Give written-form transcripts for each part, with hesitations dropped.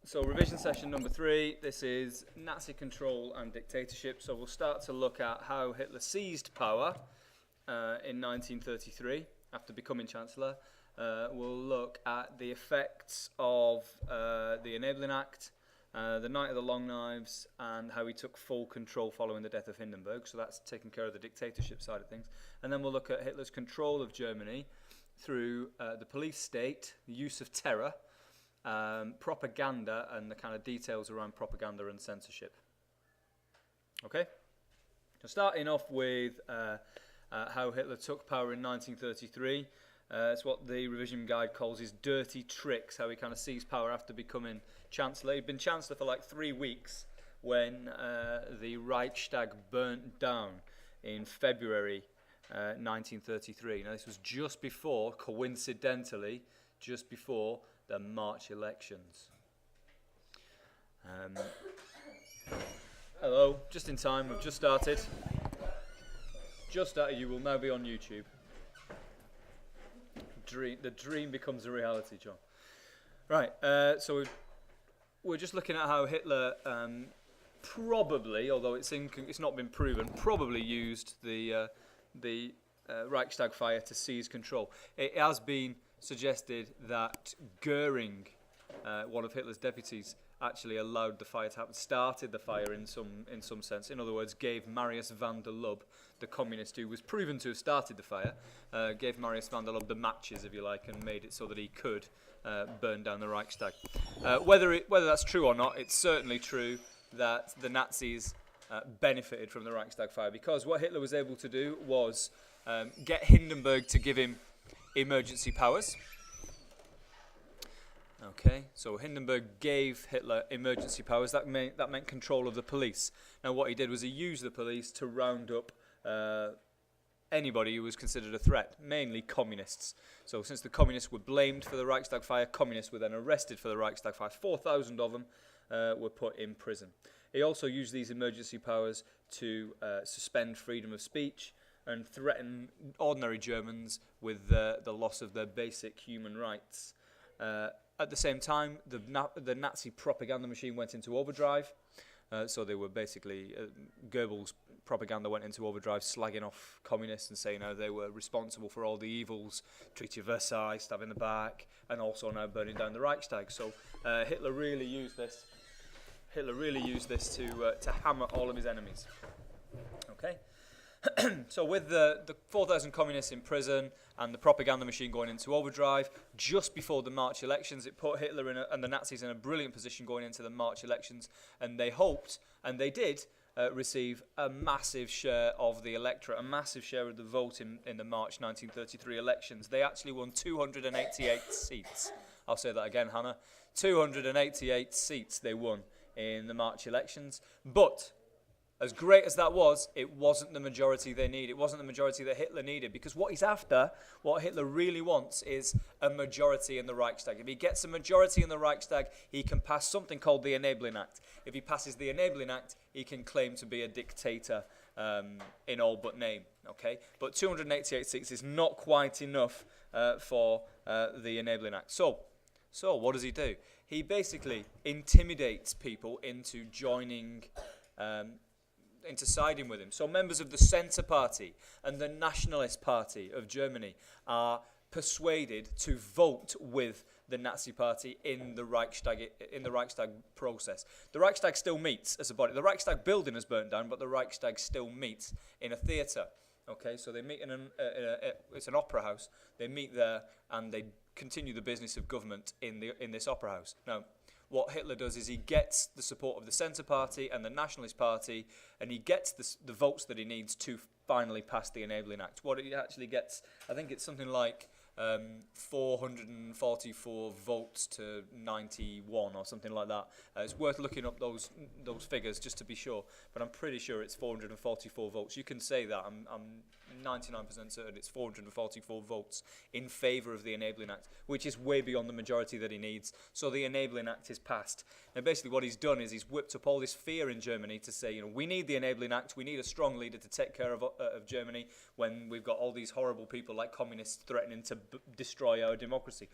So revision session number 3, this is Nazi control and dictatorship. So we'll start to look at how Hitler seized power in 1933 after becoming Chancellor. We'll look at the effects of the Enabling Act, the Night of the Long Knives, and how he took full control following the death of Hindenberg. So that's taking care of the dictatorship side of things. And then we'll look at Hitler's control of Germany through the police state, the use of terror, propaganda, and the kind of details around propaganda and censorship. Okay? So starting off with how Hitler took power in 1933. It's what the revision guide calls his dirty tricks, how he kind of seized power after becoming Chancellor. He'd been Chancellor for like 3 weeks when the Reichstag burnt down in February 1933. Now this was just before, coincidentally, just before the March elections. Hello, just in time, we've just started. You will now be on YouTube. The dream becomes a reality, John. Right, so we're just looking at how Hitler probably, although it's not been proven, probably used the Reichstag fire to seize control. It has been suggested that Goering, one of Hitler's deputies, actually allowed the fire to happen, started the fire in some sense. In other words, gave Marius van der Lubbe, the communist who was proven to have started the fire, gave Marius van der Lubbe the matches, if you like, and made it so that he could burn down the Reichstag. Whether that's true or not, it's certainly true that the Nazis benefited from the Reichstag fire, because what Hitler was able to do was get Hindenberg to give him emergency powers. Okay, so Hindenburg gave Hitler emergency powers. That meant control of the police. Now what he did was he used the police to round up anybody who was considered a threat, mainly communists. So since the communists were blamed for the Reichstag fire, communists were then arrested for the Reichstag fire. 4,000 of them were put in prison. He also used these emergency powers to suspend freedom of speech and threaten ordinary Germans with the loss of their basic human rights. At the same time, the Nazi propaganda machine went into overdrive. So they were basically, Goebbels' propaganda went into overdrive, slagging off communists and saying how they were responsible for all the evils, Treaty of Versailles, stab in the back, and also now burning down the Reichstag. So Hitler really used this. To hammer all of his enemies. Okay. So with the 4,000 communists in prison and the propaganda machine going into overdrive, just before the March elections, it put Hitler and the Nazis in a brilliant position going into the March elections, and they hoped, and they did, receive a massive share of the electorate, a massive share of the vote in the March 1933 elections. They actually won 288 seats. I'll say that again, Hannah. 288 seats they won in the March elections, but as great as that was, it wasn't the majority they needed. It wasn't the majority that Hitler needed, because what he's after, what Hitler really wants, is a majority in the Reichstag. If he gets a majority in the Reichstag, he can pass something called the Enabling Act. If he passes the Enabling Act, he can claim to be a dictator in all but name. Okay, but 288 seats is not quite enough for the Enabling Act. So what does he do? He basically intimidates people into joining. Into siding with him. So members of the Centre Party and the Nationalist Party of Germany are persuaded to vote with the Nazi Party in the Reichstag process. The Reichstag still meets as a body. The Reichstag building is burnt down, but the Reichstag still meets in a theatre. Okay, so they meet in it's an opera house. They meet there and they continue the business of government in this opera house. Now, what Hitler does is he gets the support of the Centre Party and the Nationalist Party, and he gets the votes that he needs to finally pass the Enabling Act. What he actually gets, I think it's something like 444 votes to 91 or something like that. It's worth looking up those figures just to be sure, but I'm pretty sure it's 444 votes. You can say that. I'm 99% certain it's 444 votes in favour of the Enabling Act, which is way beyond the majority that he needs. So the Enabling Act is passed. Now basically what he's done is he's whipped up all this fear in Germany to say, we need the Enabling Act, we need a strong leader to take care of Germany when we've got all these horrible people like communists threatening to destroy our democracy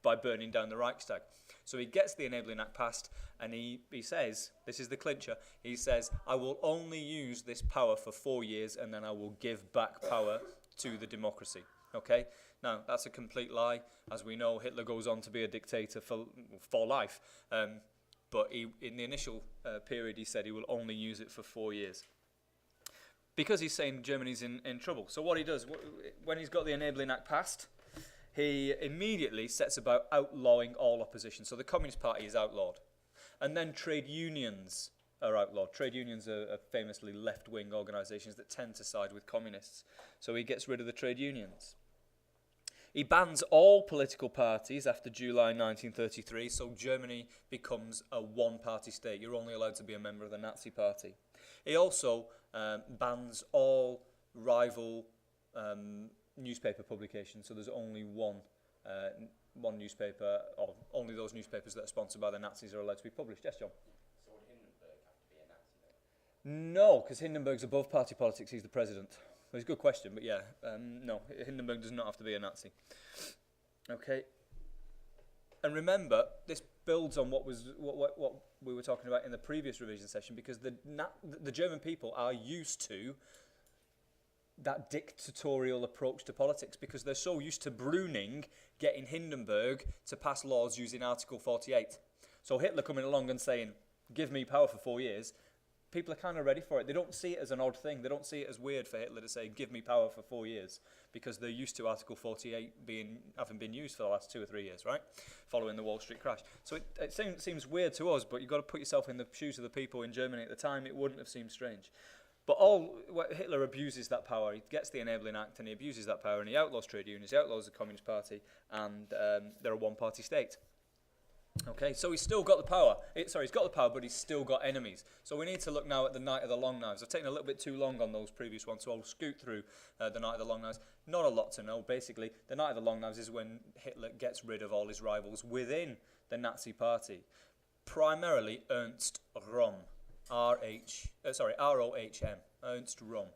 by burning down the Reichstag. So he gets the Enabling Act passed, and he says, this is the clincher, he says, I will only use this power for 4 years, and then I will give back power to the democracy. Okay? Now, that's a complete lie. As we know, Hitler goes on to be a dictator for life. But in the initial period, he said he will only use it for 4 years. Because he's saying Germany's in trouble. So what he does, when he's got the Enabling Act passed, he immediately sets about outlawing all opposition. So the Communist Party is outlawed. And then trade unions are outlawed. Trade unions are famously left-wing organisations that tend to side with communists. So he gets rid of the trade unions. He bans all political parties after July 1933, so Germany becomes a one-party state. You're only allowed to be a member of the Nazi Party. He also bans all rival newspaper publications, so there's only one newspaper, or only those newspapers that are sponsored by the Nazis are allowed to be published. Yes, John? So would Hindenburg have to be a Nazi then? No, because Hindenburg's above party politics, he's the president. Well, it's a good question, but yeah, no, Hindenburg does not have to be a Nazi. Okay. And remember, this builds on what we were talking about in the previous revision session, because the German people are used to that dictatorial approach to politics, because they're so used to Brüning getting Hindenburg to pass laws using Article 48. So Hitler coming along and saying, give me power for 4 years, people are kind of ready for it. They don't see it as an odd thing. They don't see it as weird for Hitler to say, give me power for 4 years, because they're used to Article 48 having been used for the last 2 or 3 years, right? Following the Wall Street crash. So it seems weird to us, but you've got to put yourself in the shoes of the people in Germany at the time. It wouldn't have seemed strange. But Hitler abuses that power. He gets the Enabling Act and he abuses that power, and he outlaws trade unions, he outlaws the Communist Party, and they're a one-party state. Okay, so he's still got the power. He's got the power, but he's still got enemies. So we need to look now at the Night of the Long Knives. I've taken a little bit too long on those previous ones, so I'll scoot through the Night of the Long Knives. Not a lot to know. Basically, the Night of the Long Knives is when Hitler gets rid of all his rivals within the Nazi Party. Primarily Ernst Röhm. R-O-H-M. Ernst Röhm.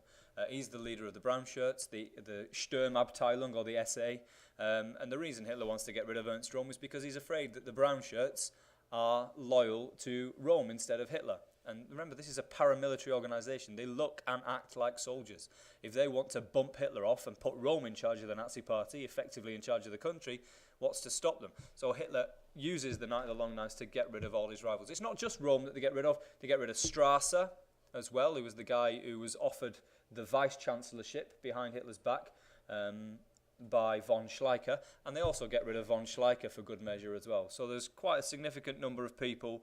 He's the leader of the Brown Shirts, the Sturmabteilung, or the SA. And the reason Hitler wants to get rid of Ernst Röhm is because he's afraid that the Brown Shirts are loyal to Röhm instead of Hitler. And remember, this is a paramilitary organisation. They look and act like soldiers. If they want to bump Hitler off and put Röhm in charge of the Nazi Party, effectively in charge of the country, what's to stop them? So Hitler uses the Night of the Long Knives to get rid of all his rivals. It's not just Röhm that they get rid of. They get rid of Strasser as well, who was the guy who was offered the vice-chancellorship behind Hitler's back by von Schleicher, and they also get rid of von Schleicher for good measure as well. So there's quite a significant number of people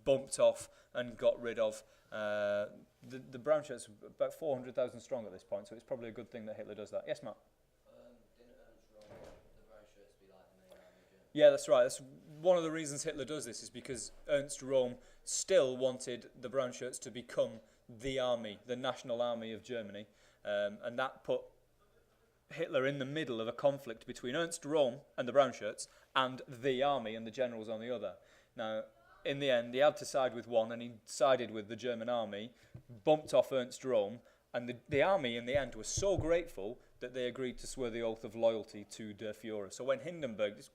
bumped off and got rid of. The Brown Shirts are about 400,000 strong at this point, so it's probably a good thing that Hitler does that. Yes, Matt? Didn't Ernst Röhm want the Brown Shirts be like the main army of Germany? Yeah, that's right. That's one of the reasons Hitler does this, is because Ernst Röhm still wanted the Brown Shirts to become the army, the national army of Germany, and that put Hitler in the middle of a conflict between Ernst Röhm and the Brown Shirts and the army and the generals on the other. Now, in the end, he had to side with one, and he sided with the German army, bumped off Ernst Röhm, and the army in the end was so grateful that they agreed to swear the oath of loyalty to Der Führer. So when Hindenburg, this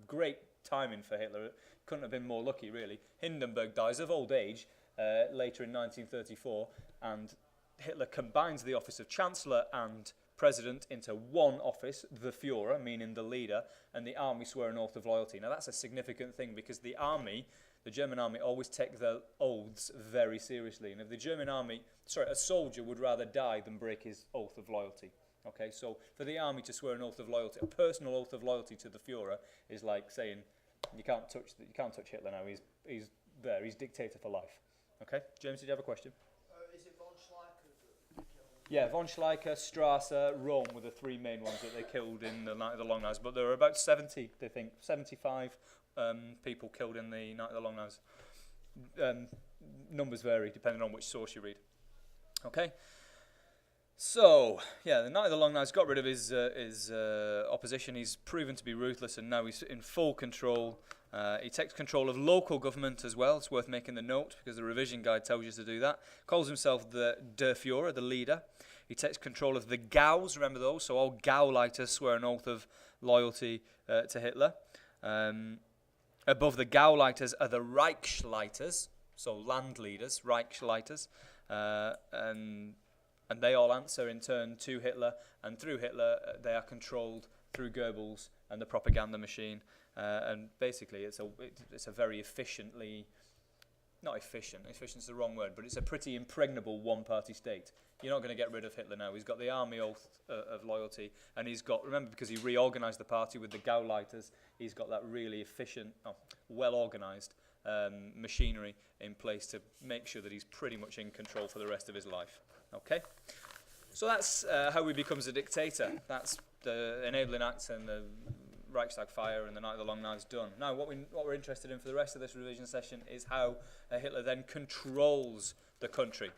great timing for Hitler, couldn't have been more lucky really, Hindenburg dies of old age later in 1934, and Hitler combines the office of Chancellor and President into one office, the Führer, meaning the leader, and the army swear an oath of loyalty. Now that's a significant thing, because the German army always take their oaths very seriously, and if a soldier would rather die than break his oath of loyalty. Okay, so for the army to swear an oath of loyalty, a personal oath of loyalty to the Führer, is like saying you can't touch Hitler now. He's there. He's dictator for life. Okay, James, did you have a question? Is it von Schleicher that killed? Yeah, von Schleicher, Strasser, Röhm were the three main ones that they killed in the Night of the Long Knives. But there were about 70, they think, 75 people killed in the Night of the Long Knives. Numbers vary depending on which source you read. Okay. So, yeah, the Night of the Long Knives got rid of his opposition. He's proven to be ruthless, and now he's in full control. He takes control of local government as well. It's worth making the note, because the revision guide tells you to do that. Calls himself the Der Führer, the leader. He takes control of the Gaus, remember those? So all Gauleiters swear an oath of loyalty to Hitler. And Above the Gauleiters are the Reichsleiters, so land leaders, Reichsleiters, and they all answer in turn to Hitler, and through Hitler they are controlled through Goebbels and the propaganda machine, and basically it's a very efficiently, not efficient, efficient's the wrong word, but it's a pretty impregnable one-party state. You're not going to get rid of Hitler now. He's got the army oath of loyalty, and he's got, remember, because he reorganised the party with the Gauleiters, he's got that really efficient, well-organised machinery in place to make sure that he's pretty much in control for the rest of his life. Okay? So that's how he becomes a dictator. That's the enabling acts and the Reichstag fire and the Night of the Long Knives done. Now, what we're interested in for the rest of this revision session is how Hitler then controls the country.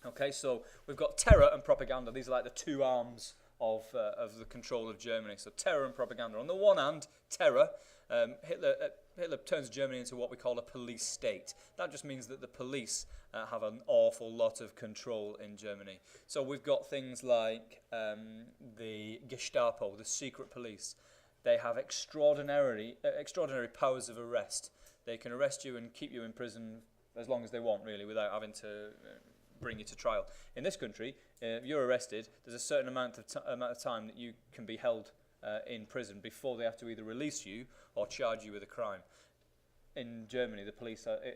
Okay, so we've got terror and propaganda. These are like the two arms of the control of Germany. So terror and propaganda. On the one hand, terror. Hitler turns Germany into what we call a police state. That just means that the police have an awful lot of control in Germany. So we've got things like the Gestapo, the secret police. They have extraordinary powers of arrest. They can arrest you and keep you in prison as long as they want, really, without having to bring you to trial. In this country, if you're arrested, there's a certain amount of time that you can be held in prison before they have to either release you or charge you with a crime. In Germany,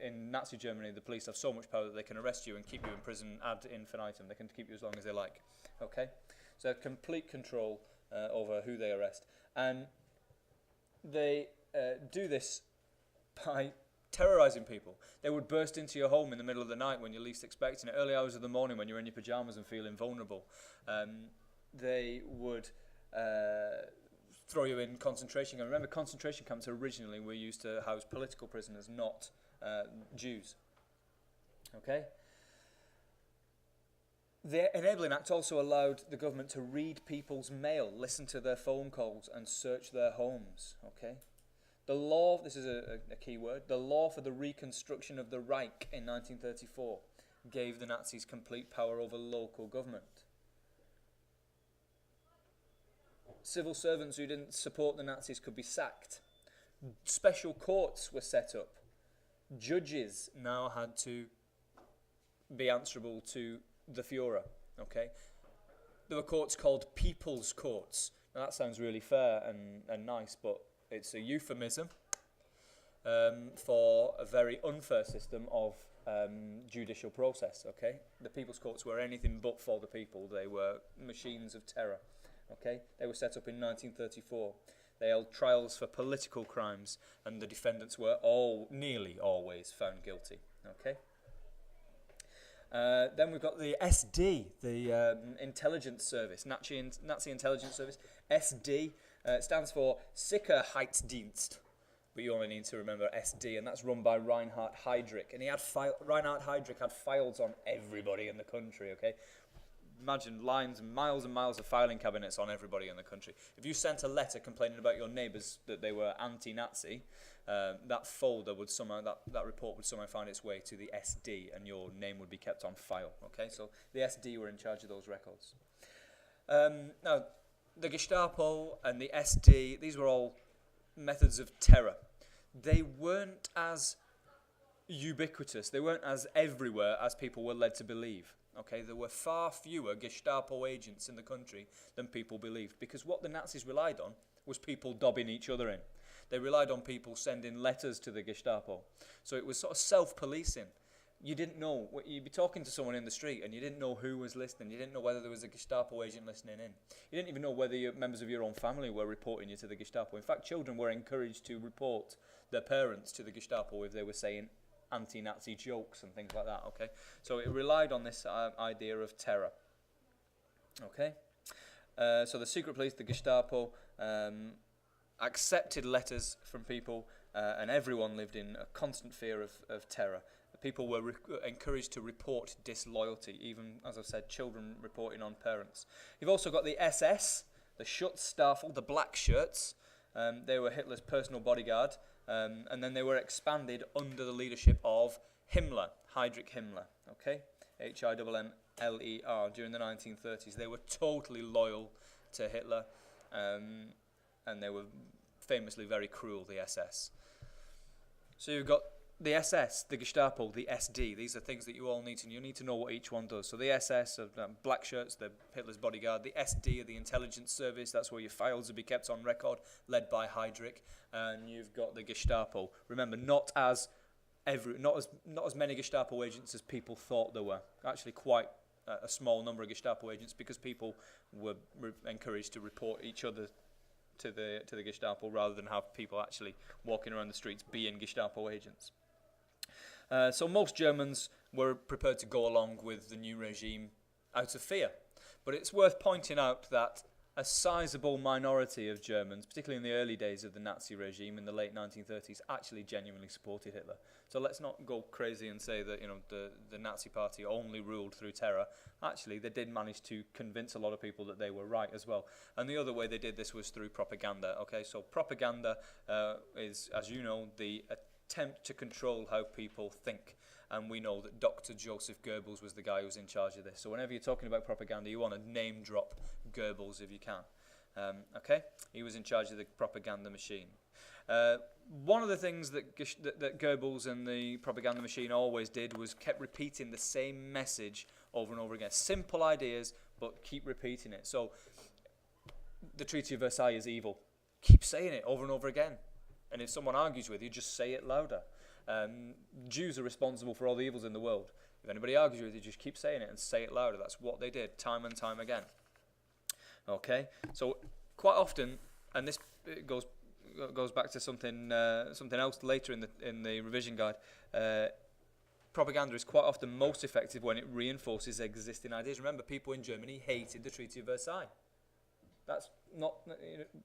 in Nazi Germany, the police have so much power that they can arrest you and keep you in prison ad infinitum. They can keep you as long as they like. Okay, so complete control over who they arrest, and they do this by terrorising people. They would burst into your home in the middle of the night when you're least expecting it, early hours of the morning when you're in your pyjamas and feeling vulnerable. They would throw you in concentration camps. Remember, concentration camps originally were used to house political prisoners, not Jews. Okay? The Enabling Act also allowed the government to read people's mail, listen to their phone calls, and search their homes. Okay? The law, this is a key word, the law for the reconstruction of the Reich in 1934 gave the Nazis complete power over local government. Civil servants who didn't support the Nazis could be sacked. Special courts were set up. Judges now had to be answerable to the Führer. Okay? There were courts called people's courts. Now that sounds really fair and nice, but it's a euphemism for a very unfair system of judicial process. Okay, the people's courts were anything but for the people. They were machines of terror. Okay, they were set up in 1934. They held trials for political crimes, and the defendants were nearly always found guilty. Okay. Then we've got the SD, the intelligence service, Nazi intelligence service. SD stands for Sicherheitsdienst, but you only need to remember SD, and that's run by Reinhard Heydrich. And Reinhard Heydrich had files on everybody in the country. Okay, imagine lines, miles and miles of filing cabinets on everybody in the country. If you sent a letter complaining about your neighbours that they were anti-Nazi, that folder would somehow, that report would somehow find its way to the SD, and your name would be kept on file. Okay, so the SD were in charge of those records. Now, the Gestapo and the SD, these were all methods of terror. They weren't as ubiquitous, they weren't as everywhere as people were led to believe. Okay, there were far fewer Gestapo agents in the country than people believed, because what the Nazis relied on was people dobbing each other in. They relied on people sending letters to the Gestapo. So it was sort of self-policing. You didn't know, you'd be talking to someone in the street and you didn't know who was listening. You didn't know whether there was a Gestapo agent listening in. You didn't even know whether members of your own family were reporting you to the Gestapo. In fact, children were encouraged to report their parents to the Gestapo if they were saying anti-Nazi jokes and things like that. Okay, so it relied on this idea of terror. Okay, so the secret police, the Gestapo, accepted letters from people, and everyone lived in a constant fear of terror. People were encouraged to report disloyalty, even, as I've said, children reporting on parents. You've also got the SS, the Schutzstaffel, the black shirts. They were Hitler's personal bodyguard, and then they were expanded under the leadership of Himmler, Heydrich Himmler, okay? Himmler, during the 1930s. They were totally loyal to Hitler, and they were famously very cruel, the SS. So you've got the SS, the Gestapo, the SD. These are things that you all need to know. You need to know what each one does. So the SS are black shirts, they're Hitler's bodyguard. The SD are the intelligence service. That's where your files will be kept on record, led by Heydrich. And you've got the Gestapo. Remember, not as many Gestapo agents as people thought there were. Actually, quite a small number of Gestapo agents, because people were encouraged to report each other to the Gestapo rather than have people actually walking around the streets being Gestapo agents. So most Germans were prepared to go along with the new regime out of fear. But it's worth pointing out that a sizable minority of Germans, particularly in the early days of the Nazi regime in the late 1930s, actually genuinely supported Hitler. So let's not go crazy and say that the Nazi party only ruled through terror. Actually, they did manage to convince a lot of people that they were right as well. And the other way they did this was through propaganda. Okay, so propaganda is, as you know, the attempt to control how people think. And we know that Dr. Joseph Goebbels was the guy who was in charge of this. So whenever you're talking about propaganda, you want to name drop Goebbels if you can. Okay? He was in charge of the propaganda machine. One of the things that Goebbels and the propaganda machine always did was kept repeating the same message over and over again. Simple ideas, but keep repeating it. So the Treaty of Versailles is evil. Keep saying it over and over again. And if someone argues with you, just say it louder. Jews are responsible for all the evils in the world. If anybody argues with you, just keep saying it and say it louder. That's what they did time and time again. Okay, so quite often, and this goes back to something else later in the revision guide. Propaganda is quite often most effective when it reinforces existing ideas. Remember, people in Germany hated the Treaty of Versailles. That's not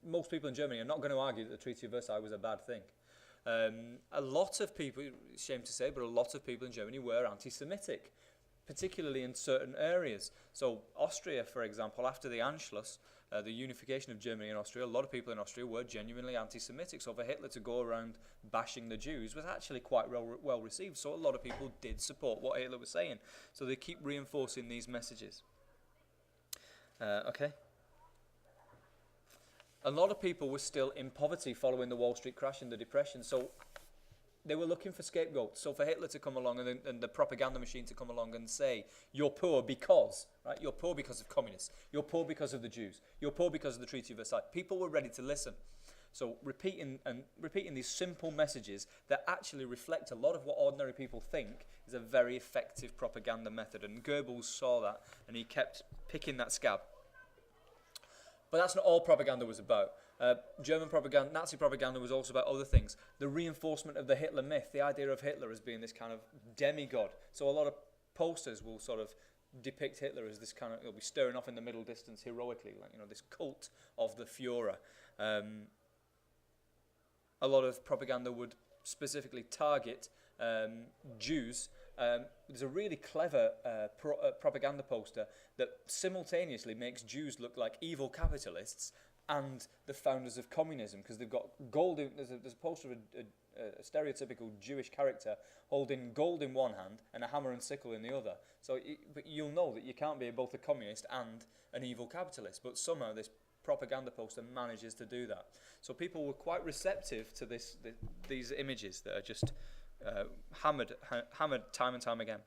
most people in Germany are not going to argue that the Treaty of Versailles was a bad thing. A lot of people, shame to say, but a lot of people in Germany were anti-Semitic, particularly in certain areas. So Austria, for example, after the Anschluss, the unification of Germany and Austria, a lot of people in Austria were genuinely anti-Semitic. So for Hitler to go around bashing the Jews was actually quite well received. So a lot of people did support what Hitler was saying. So they keep reinforcing these messages. Okay. A lot of people were still in poverty following the Wall Street crash and the Depression, so they were looking for scapegoats. So for Hitler to come along and the propaganda machine to come along and say, you're poor because, right? You're poor because of communists. You're poor because of the Jews. You're poor because of the Treaty of Versailles. People were ready to listen. So repeating these simple messages that actually reflect a lot of what ordinary people think is a very effective propaganda method. And Goebbels saw that, and he kept picking that scab. But that's not all propaganda was about. German propaganda, Nazi propaganda was also about other things. The reinforcement of the Hitler myth, the idea of Hitler as being this kind of demigod. So a lot of posters will sort of depict Hitler as this kind of, he'll be staring off in the middle distance heroically, like, this cult of the Führer. A lot of propaganda would specifically target Jews. There's a really clever propaganda poster that simultaneously makes Jews look like evil capitalists and the founders of communism, because they've got gold in, there's a poster of a stereotypical Jewish character holding gold in one hand and a hammer and sickle in the other. So but you'll know that you can't be both a communist and an evil capitalist, but somehow this propaganda poster manages to do that. So people were quite receptive to these images that are just hammered time and time again.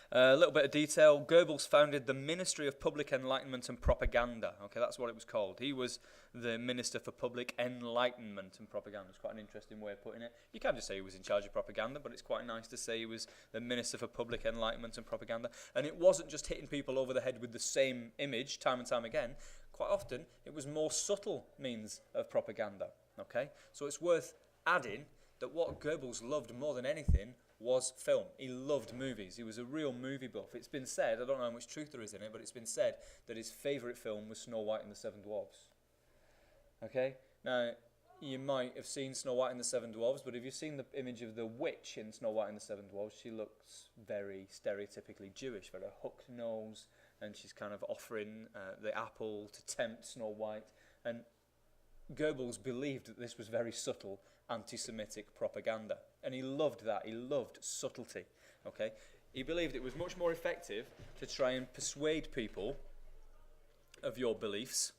A little bit of detail. Goebbels founded the Ministry of Public Enlightenment and Propaganda. Okay, that's what it was called. He was the Minister for Public Enlightenment and Propaganda. It's quite an interesting way of putting it. You can't just say he was in charge of propaganda, but it's quite nice to say he was the Minister for Public Enlightenment and Propaganda. And it wasn't just hitting people over the head with the same image time and time again. Quite often, it was more subtle means of propaganda. Okay, so it's worth adding that what Goebbels loved more than anything was film. He loved movies. He was a real movie buff. It's been said, I don't know how much truth there is in it, but it's been said that his favourite film was Snow White and the Seven Dwarfs. Okay? Now, you might have seen Snow White and the Seven Dwarfs, but if you've seen the image of the witch in Snow White and the Seven Dwarfs, she looks very stereotypically Jewish, very hooked nose, and she's kind of offering the apple to tempt Snow White. And Goebbels believed that this was very subtle anti-Semitic propaganda, and he loved that. He loved subtlety. Okay, he believed it was much more effective to try and persuade people of your beliefs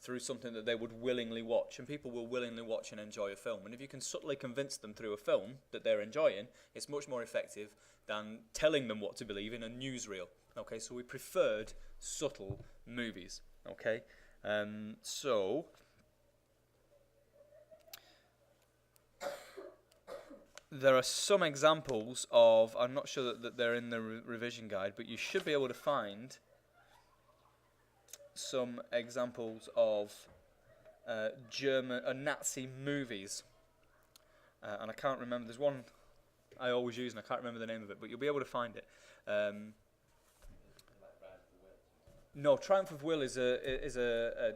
through something that they would willingly watch, and people will willingly watch and enjoy a film. And if you can subtly convince them through a film that they're enjoying, it's much more effective than telling them what to believe in a newsreel. Okay, so we preferred subtle movies. Okay, so there are some examples of, I'm not sure that they're in the revision guide, but you should be able to find some examples of Nazi movies. And I can't remember, there's one I always use and I can't remember the name of it, but you'll be able to find it. No, Triumph of Will is a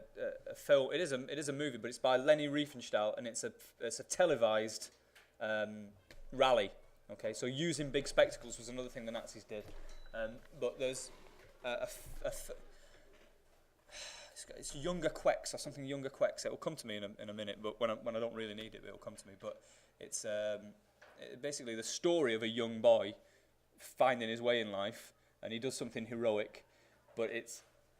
film. It is a movie, but it's by Leni Riefenstahl, and it's a televised rally. Okay, so using big spectacles was another thing the Nazis did. But there's it's Younger Quecks or something. Younger Quecks. It will come to me in a minute, but when I don't really need it, it will come to me. But it's basically the story of a young boy finding his way in life, and he does something heroic. But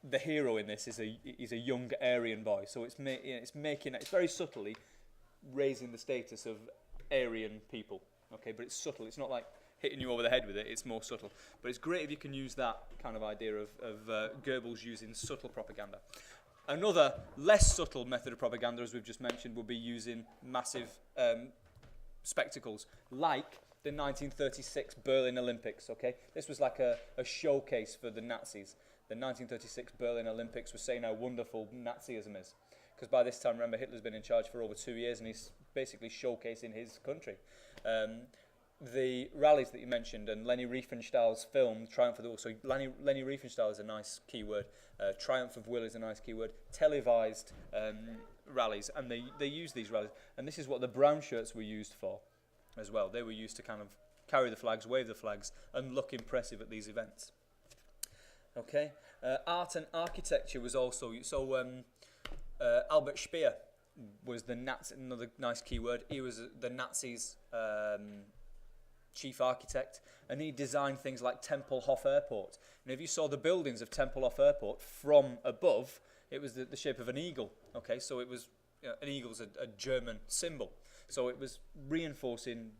the hero in this is a young Aryan boy, so it's very subtly raising the status of Aryan people. Okay, but it's subtle. It's not like hitting you over the head with it. It's more subtle. But it's great if you can use that kind of idea of Goebbels using subtle propaganda. Another less subtle method of propaganda, as we've just mentioned, would be using massive spectacles, like the 1936 Berlin Olympics. Okay, this was like a showcase for the Nazis. The 1936 Berlin Olympics was saying how wonderful Nazism is. Because by this time, remember, Hitler's been in charge for over 2 years and he's basically showcasing his country. The rallies that you mentioned and Leni Riefenstahl's film, Triumph of the Will. So Leni Riefenstahl is a nice keyword. Triumph of Will is a nice keyword. Televised rallies, and they use these rallies. And this is what the brown shirts were used for as well. They were used to kind of carry the flags, wave the flags, and look impressive at these events. Okay, art and architecture was also Albert Speer was another nice keyword. He was the Nazis' chief architect, and he designed things like Tempelhof Airport. And if you saw the buildings of Tempelhof Airport from above, it was the shape of an eagle. Okay, so it was an eagle's a German symbol, so it was reinforcing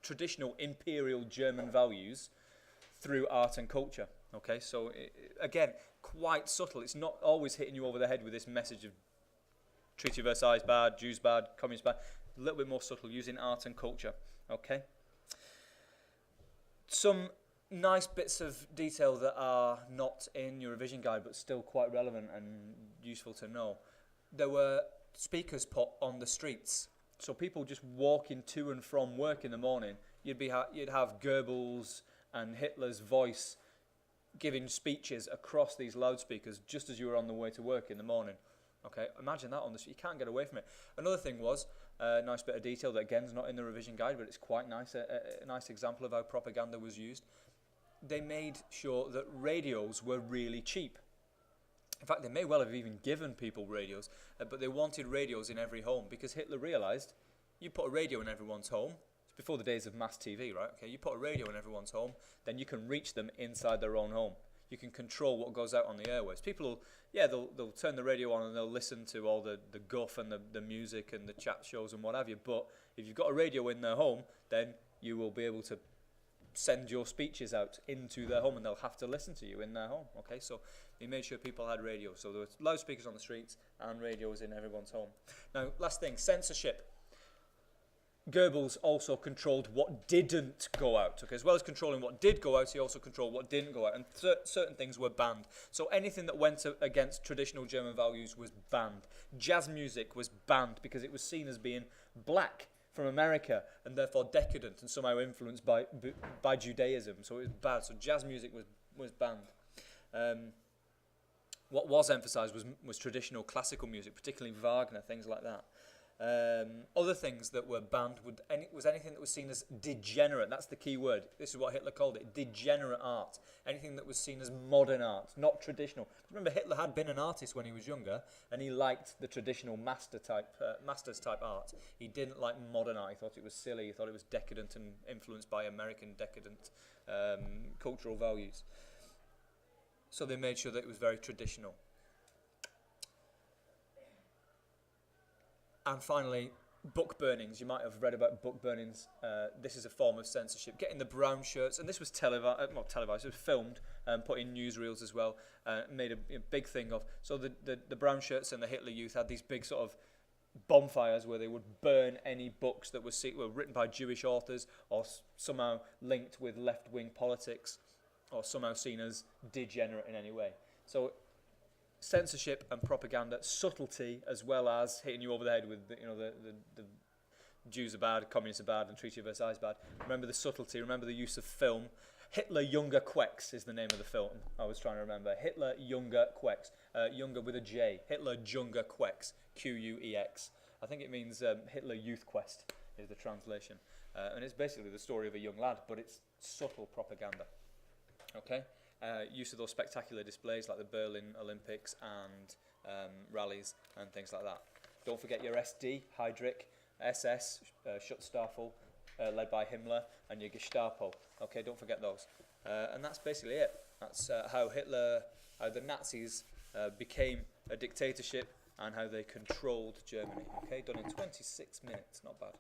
traditional imperial German values through art and culture. Okay, so again, quite subtle. It's not always hitting you over the head with this message of Treaty of Versailles bad, Jews bad, communists bad. A little bit more subtle, using art and culture. Okay. Some nice bits of detail that are not in your revision guide, but still quite relevant and useful to know. There were speakers put on the streets, so people just walking to and from work in the morning. You'd have Goebbels and Hitler's voice giving speeches across these loudspeakers just as you were on the way to work in the morning. Okay, imagine that on the street. You can't get away from it. Another thing was a nice bit of detail that again is not in the revision guide, but it's quite nice. A nice example of how propaganda was used. They made sure that radios were really cheap. In fact, they may well have even given people radios, but they wanted radios in every home because Hitler realised you put a radio in everyone's home. Before the days of mass TV, right? Okay, you put a radio in everyone's home, then you can reach them inside their own home. You can control what goes out on the airwaves. People they'll turn the radio on and they'll listen to all the guff and the music and the chat shows and what have you. But if you've got a radio in their home, then you will be able to send your speeches out into their home and they'll have to listen to you in their home. Okay, so he made sure people had radios. So there were loudspeakers on the streets and radios in everyone's home. Now, last thing, censorship. Goebbels also controlled what didn't go out. Okay, as well as controlling what did go out, he also controlled what didn't go out, and certain things were banned. So anything that went against traditional German values was banned. Jazz music was banned because it was seen as being black from America and therefore decadent and somehow influenced by Judaism. So it was bad. So jazz music was banned. What was emphasised was traditional classical music, particularly Wagner, things like that. Other things that were banned was anything that was seen as degenerate. That's the key word. This is what Hitler called it, degenerate art. Anything that was seen as modern art, not traditional. Remember, Hitler had been an artist when he was younger, and he liked the traditional masters type art. He didn't like modern art. He thought it was silly. He thought it was decadent and influenced by American decadent cultural values. So they made sure that it was very traditional. And finally, book burnings. You might have read about book burnings. This is a form of censorship. Getting the brown shirts, and this was not televised, it was filmed and put in newsreels as well, made a big thing of. So the brown shirts and the Hitler Youth had these big sort of bonfires where they would burn any books that were written by Jewish authors or somehow linked with left-wing politics or somehow seen as degenerate in any way. So censorship and propaganda, subtlety, as well as hitting you over the head with the Jews are bad, communists are bad, and Treaty of Versailles is bad. Remember the subtlety, remember the use of film. Hitler Younger Quecks is the name of the film I was trying to remember. Hitler Younger Quecks. Younger with a J. Hitler Younger Quecks. Quex. I think it means Hitler Youth Quest is the translation. And it's basically the story of a young lad, but it's subtle propaganda. Okay? Use of those spectacular displays like the Berlin Olympics and rallies and things like that. Don't forget your SD, Heydrich, SS, Schutzstaffel, led by Himmler, and your Gestapo. Okay, don't forget those. And that's basically it. That's how the Nazis became a dictatorship and how they controlled Germany. Okay, done in 26 minutes, not bad.